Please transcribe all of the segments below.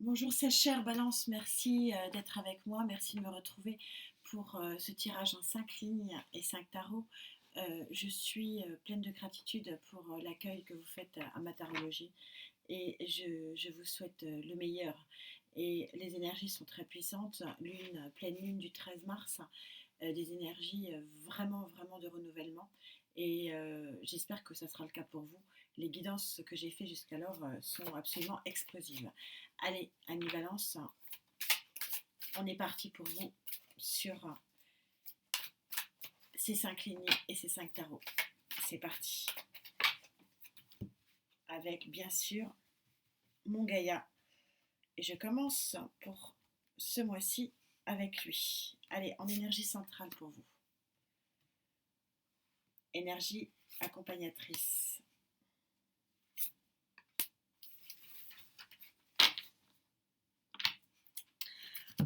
Bonjour, c'est cher Balance, merci d'être avec moi, merci de me retrouver pour ce tirage en 5 lignes et 5 tarots. Je suis pleine de gratitude pour l'accueil que vous faites à ma tarologie et je vous souhaite le meilleur. Et les énergies sont très puissantes, pleine lune du 13 mars, des énergies vraiment, vraiment de renouvellement. Et j'espère que ça sera le cas pour vous. Les guidances que j'ai faites jusqu'alors sont absolument explosives. Allez, Annie Valence, on est parti pour vous sur ces 5 lignes et ces 5 tarots. C'est parti. Avec bien sûr mon Gaïa. Et je commence pour ce mois-ci avec lui. Allez, en énergie centrale pour vous. Énergie accompagnatrice.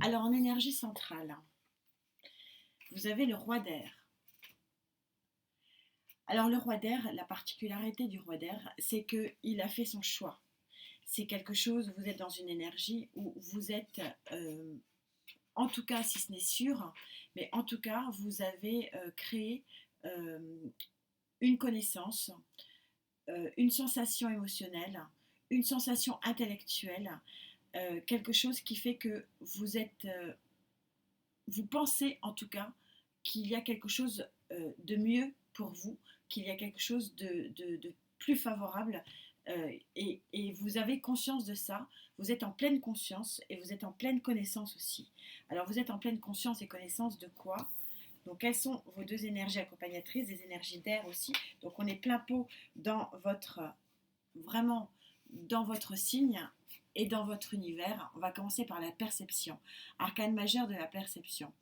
Alors en énergie centrale, vous avez le roi d'air. Alors le roi d'air, la particularité du roi d'air, c'est qu'il a fait son choix. C'est quelque chose, vous êtes dans une énergie où vous êtes, en tout cas si ce n'est sûr, mais en tout cas vous avez créé euh, une connaissance, une sensation émotionnelle, une sensation intellectuelle, quelque chose qui fait que vous êtes, vous pensez en tout cas qu'il y a quelque chose de mieux pour vous, qu'il y a quelque chose de plus favorable et vous avez conscience de ça, vous êtes en pleine conscience et vous êtes en pleine connaissance aussi. Alors vous êtes en pleine conscience et connaissance de quoi? Donc quelles sont vos deux énergies accompagnatrices, des énergies d'air aussi. Donc on est plein pot dans votre, vraiment dans votre signe et dans votre univers. On va commencer par la perception, arcane majeur de la perception.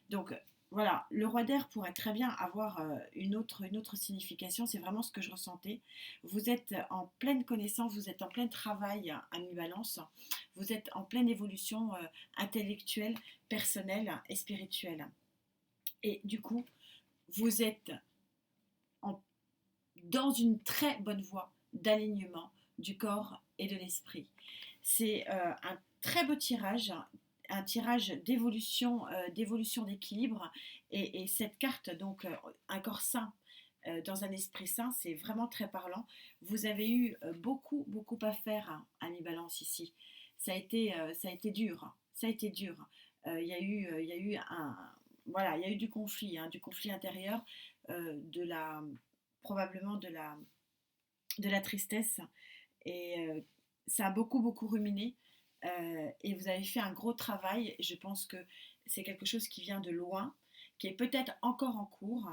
Donc voilà, le roi d'air pourrait très bien avoir une autre signification, c'est vraiment ce que je ressentais. Vous êtes en pleine connaissance, vous êtes en plein travail à mi-balance, vous êtes en pleine évolution intellectuelle, personnelle et spirituelle. Et du coup, vous êtes en- dans une très bonne voie d'alignement du corps et de l'esprit. C'est un très beau tirage, un tirage d'évolution d'équilibre. Et cette carte, donc un corps sain dans un esprit sain, c'est vraiment très parlant. Vous avez eu beaucoup, beaucoup à faire à mi-balance ici. Ça a été dur. Ça a été dur. Il y a eu voilà, il y a eu du conflit intérieur, de la, probablement de la tristesse. Et ça a beaucoup, beaucoup ruminé. Et vous avez fait un gros travail. Je pense que c'est quelque chose qui vient de loin, qui est peut-être encore en cours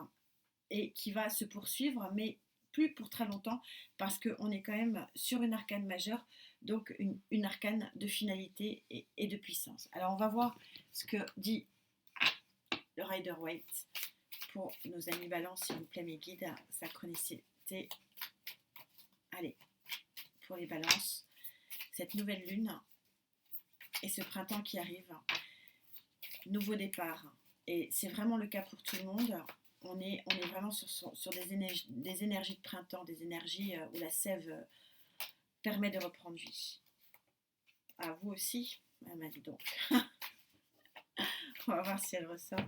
et qui va se poursuivre, mais plus pour très longtemps, parce qu'on est quand même sur une arcane majeure, donc une arcane de finalité et de puissance. Alors on va voir ce que dit le Rider-Waite pour nos amis balance, s'il vous plaît, mes guides, synchronicité. Allez, pour les balances, cette nouvelle lune et ce printemps qui arrive, nouveau départ. Et c'est vraiment le cas pour tout le monde. On est vraiment sur des énergies de printemps, des énergies où la sève permet de reprendre vie. À vous aussi? Elle m'a dit donc. On va voir si elle ressort.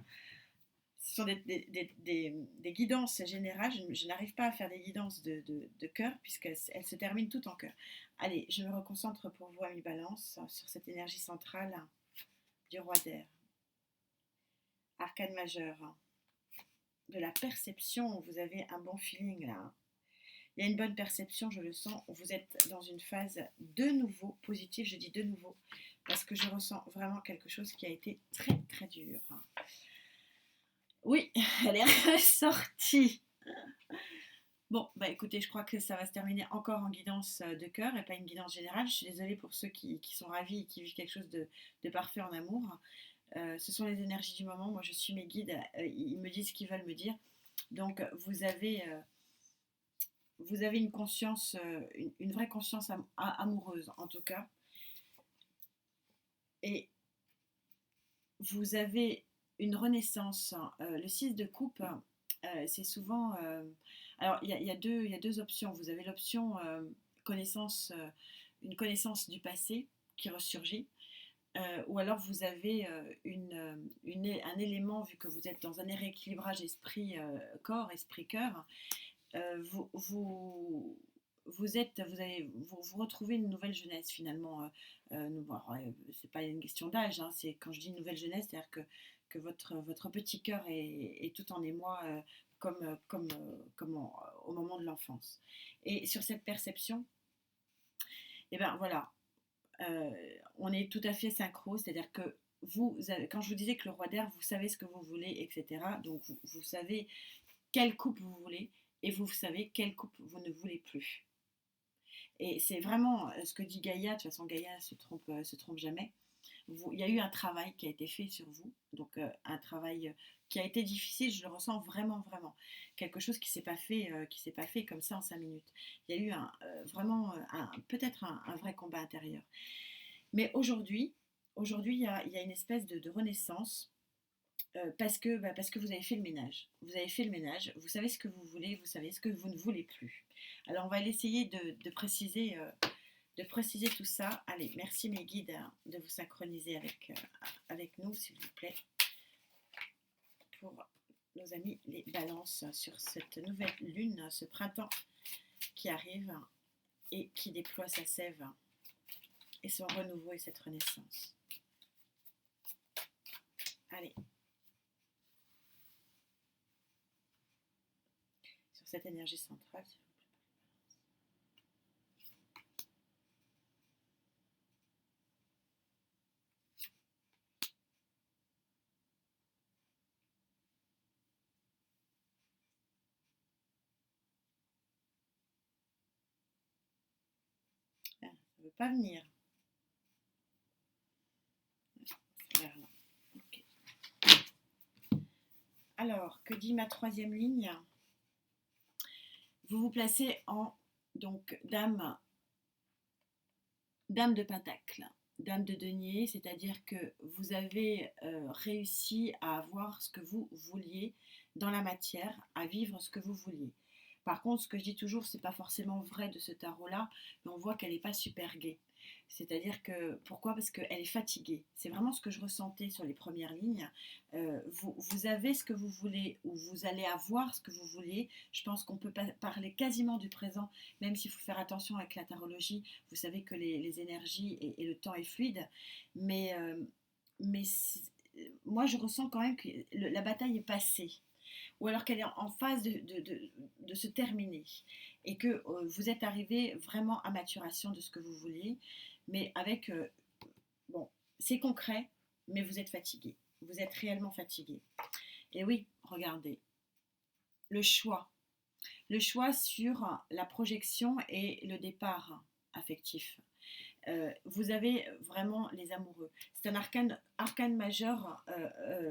Ce sont des guidances générales. Je n'arrive pas à faire des guidances de cœur puisqu'elles se terminent toutes en cœur. Allez, je me reconcentre pour vous à mi-balance sur cette énergie centrale du roi d'air. Arcane majeur. De la perception, vous avez un bon feeling là. Il y a une bonne perception, je le sens. Vous êtes dans une phase de nouveau positive. Je dis de nouveau parce que je ressens vraiment quelque chose qui a été très très dur. Oui, elle est ressortie. Bon, bah écoutez, je crois que ça va se terminer encore en guidance de cœur et pas une guidance générale. Je suis désolée pour ceux qui sont ravis et qui vivent quelque chose de parfait en amour. Ce sont les énergies du moment. Moi, je suis mes guides. Ils me disent ce qu'ils veulent me dire. Donc, vous avez une conscience, une vraie conscience amoureuse, en tout cas. Et vous avez une renaissance. Le 6 de coupe, c'est souvent... alors, il y a deux options. Vous avez l'option connaissance, une connaissance du passé qui ressurgit. Ou alors vous avez un élément, vu que vous êtes dans un rééquilibrage esprit-corps, esprit-cœur, vous retrouvez une nouvelle jeunesse finalement. C'est pas une question d'âge, hein, c'est quand je dis nouvelle jeunesse, c'est-à-dire que votre petit cœur est tout en émoi, comme au moment de l'enfance. Et sur cette perception, et ben voilà, euh, on est tout à fait synchro, c'est-à-dire que quand je vous disais que le roi d'air, vous savez ce que vous voulez, etc. Donc vous savez quelle coupe vous voulez et vous savez quelle coupe vous ne voulez plus. Et c'est vraiment ce que dit Gaïa. De toute façon, Gaïa se trompe jamais. Il y a eu un travail qui a été fait sur vous, donc un travail qui a été difficile, je le ressens vraiment, vraiment. Quelque chose qui s'est pas fait comme ça en 5 minutes. Il y a eu vraiment peut-être un vrai combat intérieur. Mais aujourd'hui, il y a une espèce de renaissance parce que vous avez fait le ménage. Vous avez fait le ménage, vous savez ce que vous voulez, vous savez ce que vous ne voulez plus. Alors on va essayer de préciser tout ça. Allez, merci mes guides de vous synchroniser avec nous, s'il vous plaît, pour nos amis les balances sur cette nouvelle lune, ce printemps qui arrive et qui déploie sa sève et son renouveau et cette renaissance. Allez. Sur cette énergie centrale, s'il vous plaît. Ah, ça ne veut pas venir. Vers là. Okay. Alors, que dit ma troisième ligne? Vous vous placez en donc dame de pentacle, dame de denier, c'est-à-dire que vous avez réussi à avoir ce que vous vouliez dans la matière, à vivre ce que vous vouliez. Par contre, ce que je dis toujours, c'est pas forcément vrai de ce tarot-là, mais on voit qu'elle n'est pas super gaie. C'est-à-dire que, pourquoi? Parce qu'elle est fatiguée. C'est vraiment ce que je ressentais sur les premières lignes. Vous avez ce que vous voulez, ou vous allez avoir ce que vous voulez. Je pense qu'on peut parler quasiment du présent, même s'il faut faire attention avec la tarologie. Vous savez que les énergies et le temps est fluide. Mais moi, je ressens quand même que la bataille est passée, ou alors qu'elle est en phase de se terminer, et que vous êtes arrivé vraiment à maturation de ce que vous vouliez, mais avec, bon, c'est concret, mais vous êtes fatigué, vous êtes réellement fatigué. Et oui, regardez, le choix sur la projection et le départ affectif. Vous avez vraiment les amoureux. C'est un arcane majeur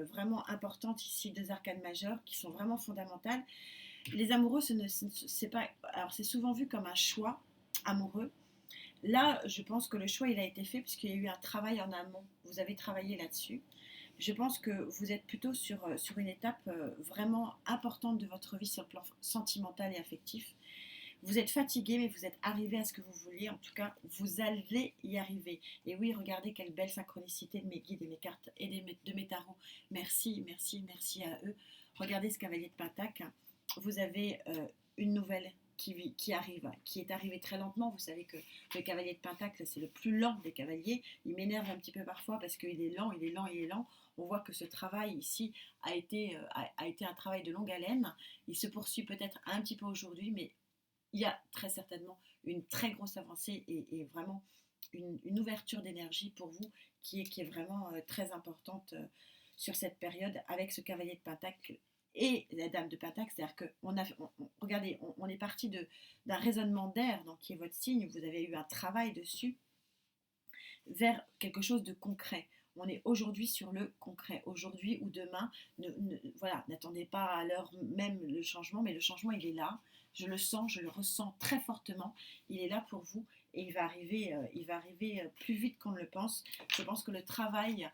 vraiment importante ici, 2 arcanes majeures qui sont vraiment fondamentales. Les amoureux, c'est pas, alors c'est souvent vu comme un choix amoureux. Là, je pense que le choix il a été fait puisqu'il y a eu un travail en amont. Vous avez travaillé là-dessus. Je pense que vous êtes plutôt sur une étape vraiment importante de votre vie sur le plan sentimental et affectif. Vous êtes fatigué, mais vous êtes arrivé à ce que vous vouliez. En tout cas, vous allez y arriver. Et oui, regardez quelle belle synchronicité de mes guides et mes cartes et de mes tarots. Merci, merci, merci à eux. Regardez ce cavalier de Pentacle. Vous avez une nouvelle qui arrive, qui est arrivée très lentement. Vous savez que le cavalier de Pentacle, c'est le plus lent des cavaliers. Il m'énerve un petit peu parfois parce qu'il est lent, il est lent, il est lent. On voit que ce travail ici a été un travail de longue haleine. Il se poursuit peut-être un petit peu aujourd'hui, mais il y a très certainement une très grosse avancée et vraiment une ouverture d'énergie pour vous qui est vraiment très importante sur cette période avec ce cavalier de Pentacle et la dame de Pentacle. C'est-à-dire que regardez, on est parti d'un raisonnement d'air, donc qui est votre signe, vous avez eu un travail dessus, vers quelque chose de concret. On est aujourd'hui sur le concret, aujourd'hui ou demain. Voilà, n'attendez pas à l'heure même le changement, mais le changement il est là. Je le sens, je le ressens très fortement. Il est là pour vous et il va arriver plus vite qu'on ne le pense. Je pense que le travail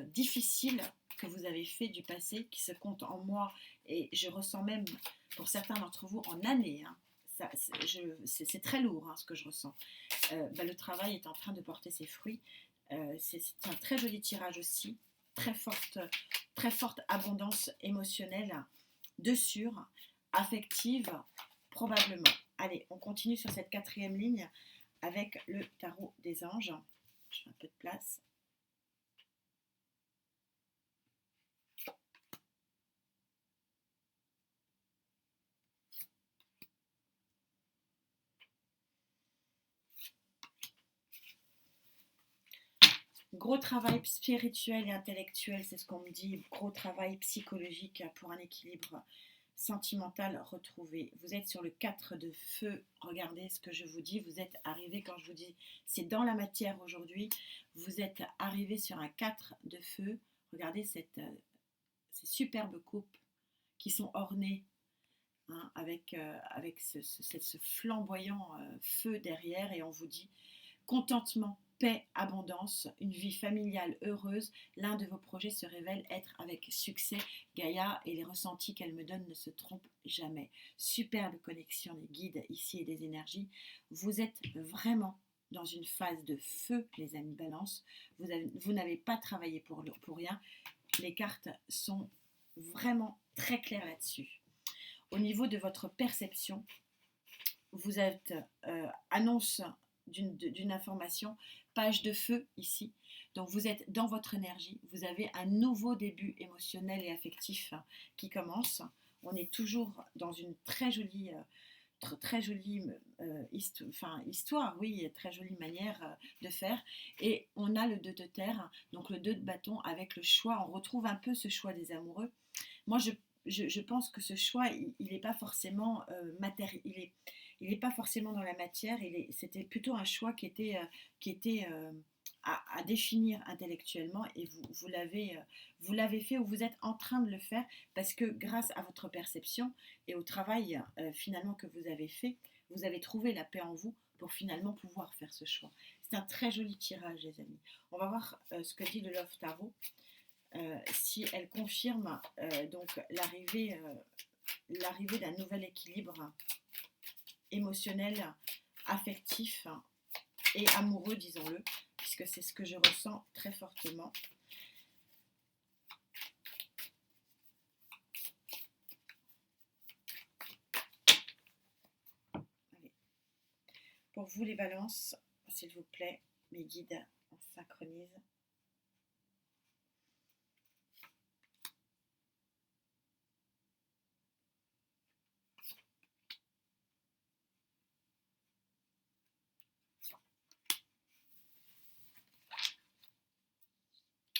difficile que vous avez fait du passé, qui se compte en mois, et je ressens même pour certains d'entre vous en années, hein, c'est très lourd, hein, ce que je ressens. Le travail est en train de porter ses fruits. C'est un très joli tirage aussi, très forte abondance émotionnelle, de sûr, affective, probablement. Allez, on continue sur cette quatrième ligne avec le tarot des anges. Je fais un peu de place. Gros travail spirituel et intellectuel, c'est ce qu'on me dit. Gros travail psychologique pour un équilibre sentimental retrouvé. Vous êtes sur le 4 de feu. Regardez ce que je vous dis. Vous êtes arrivé, quand je vous dis, c'est dans la matière aujourd'hui. Vous êtes arrivé sur un 4 de feu. Regardez ces superbes coupes qui sont ornées, hein, avec ce flamboyant feu derrière. Et on vous dit contentement, paix, abondance, une vie familiale heureuse. L'un de vos projets se révèle être avec succès. Gaïa et les ressentis qu'elle me donne ne se trompent jamais. Superbe connexion des guides ici et des énergies. Vous êtes vraiment dans une phase de feu, les amis Balance. Vous n'avez pas travaillé pour rien. Les cartes sont vraiment très claires là-dessus. Au niveau de votre perception, vous êtes annonce d'une information, page de feu ici. Donc vous êtes dans votre énergie, vous avez un nouveau début émotionnel et affectif qui commence. On est toujours dans une très jolie histoire, oui, très jolie manière de faire. Et on a le 2 de terre, donc le 2 de bâton avec le choix. On retrouve un peu ce choix des amoureux. Moi, je pense que ce choix, il n'est pas forcément matériel. Il n'est pas forcément dans la matière, c'était plutôt un choix qui était à définir intellectuellement, et vous l'avez fait, ou vous êtes en train de le faire, parce que grâce à votre perception et au travail finalement que vous avez fait, vous avez trouvé la paix en vous pour finalement pouvoir faire ce choix. C'est un très joli tirage, les amis. On va voir ce que dit le Love Tarot, si elle confirme donc l'arrivée d'un nouvel équilibre émotionnel, affectif et amoureux, disons-le, puisque c'est ce que je ressens très fortement. Allez. Pour vous les balances, s'il vous plaît, mes guides, on synchronise.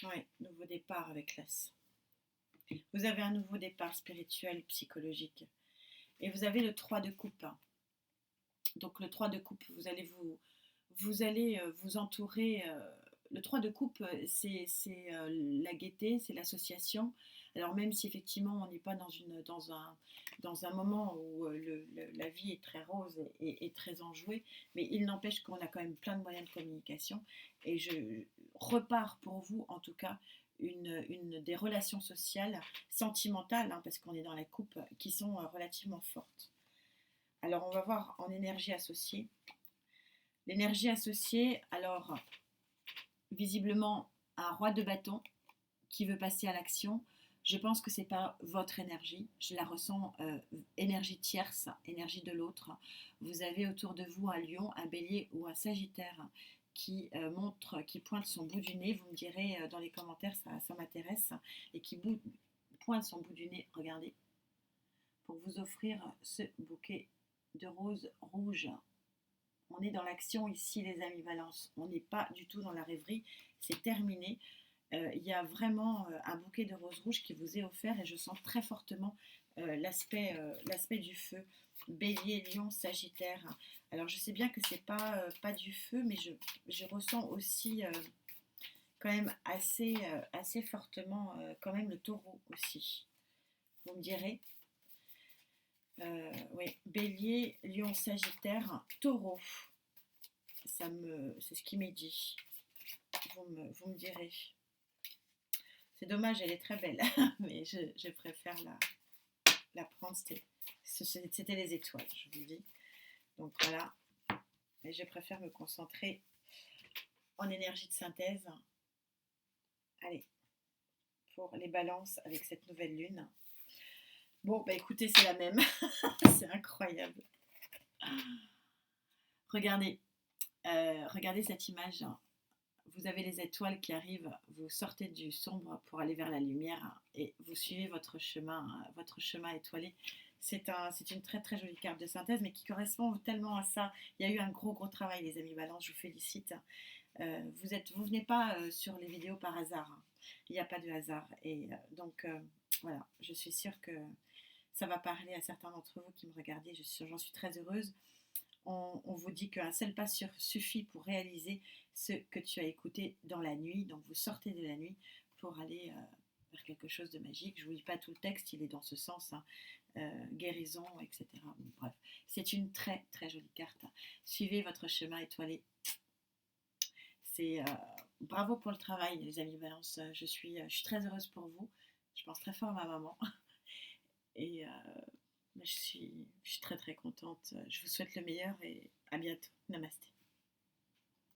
Oui, nouveau départ avec l'As. Vous avez un nouveau départ spirituel, psychologique. Et vous avez le 3 de coupe. Donc le 3 de coupe, vous allez vous entourer. Le 3 de coupe, c'est la gaieté, c'est l'association. Alors même si effectivement on n'est pas dans un moment où la vie est très rose et très enjouée, mais il n'empêche qu'on a quand même plein de moyens de communication. Et je repars pour vous, en tout cas, des relations sociales, sentimentales, hein, parce qu'on est dans la coupe, qui sont relativement fortes. Alors on va voir en énergie associée. L'énergie associée, alors visiblement un roi de bâton qui veut passer à l'action. Je pense que c'est pas votre énergie, je la ressens énergie tierce, énergie de l'autre. Vous avez autour de vous un lion, un bélier ou un sagittaire qui qui pointe son bout du nez. Vous me direz dans les commentaires, ça m'intéresse, et qui pointe son bout du nez, regardez, pour vous offrir ce bouquet de roses rouges. On est dans l'action ici, les amis Balance. On n'est pas du tout dans la rêverie. C'est terminé. Il y a vraiment un bouquet de roses rouges qui vous est offert, et je sens très fortement l'aspect du feu. Bélier, lion, sagittaire. Alors je sais bien que c'est pas du feu, mais je ressens aussi quand même assez fortement quand même le taureau aussi. Vous me direz. Oui, bélier, lion, sagittaire, taureau. C'est ce qui m'est dit. Vous me direz. C'est dommage, elle est très belle, mais je préfère la prendre. C'était les étoiles, je vous dis. Donc voilà, mais je préfère me concentrer en énergie de synthèse. Allez, pour les balances avec cette nouvelle lune. Bon, bah écoutez, c'est la même. C'est incroyable. Regardez, regardez cette image. Vous avez les étoiles qui arrivent, vous sortez du sombre pour aller vers la lumière et vous suivez votre chemin étoilé. C'est une très très jolie carte de synthèse, mais qui correspond tellement à ça. Il y a eu un gros gros travail, les amis Balance, je vous félicite. Vous venez pas sur les vidéos par hasard. Il n'y a pas de hasard. Et donc voilà, je suis sûre que ça va parler à certains d'entre vous qui me regardez. J'en suis très heureuse. On vous dit qu'un seul pas suffit pour réaliser ce que tu as écouté dans la nuit. Donc vous sortez de la nuit pour aller vers quelque chose de magique. Je ne vous dis pas tout le texte, il est dans ce sens, hein. Guérison, etc. Bon, bref, c'est une très très jolie carte. Suivez votre chemin étoilé. C'est bravo pour le travail, les amis Balance. Je suis très heureuse pour vous. Je pense très fort à ma maman. Et je suis très très contente. Je vous souhaite le meilleur et à bientôt. Namasté.